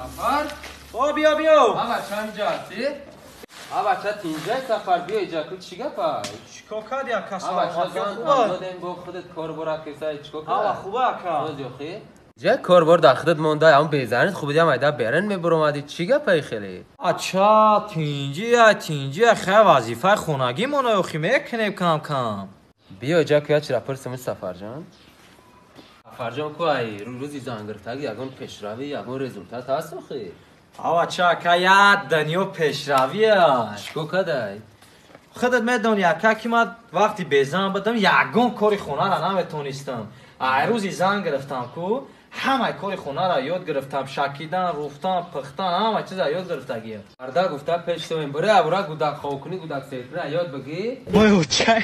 سفر او بیا آقا چند جا هستی؟ آقا چه تینجای سفر بیا اینجا کل چی گفت؟ چیکار کردی اکا آقا سلام چه زن خوبه دادیم با خودت کار برا کسای چیکار کرد؟ آقا خوبه اکا جوخی؟ جا کار بر داخلت مونده اون بیزارت خوب دیدم ایدا برن میبرم ادی چی گپی خیلی؟ اچھا تینجی خیلی وظیفه خونگی مونو خی میکنیم کم بیا جا کیا چرا پرسیم سفر جان؟ سفر جان کو ای روزی زنگرتاگ یگون پیشروی یگون رزولتات هست خی؟ آوا چا که یاد دنیو پیشرویه چیکار کردی؟ خودت میدونی اکا که من وقتی بیزن بودم یگون کاری خونه را نمیتونستم روزی زن گرفتم کو همه کاری خونه را یاد گرفتم شکیدن روفتن پختن همه چیز را یاد گرفتگیه فردا گفته پیش تو این بره ابرا گودک خوکنی گودک سیکنی یاد بگی؟ بایو چای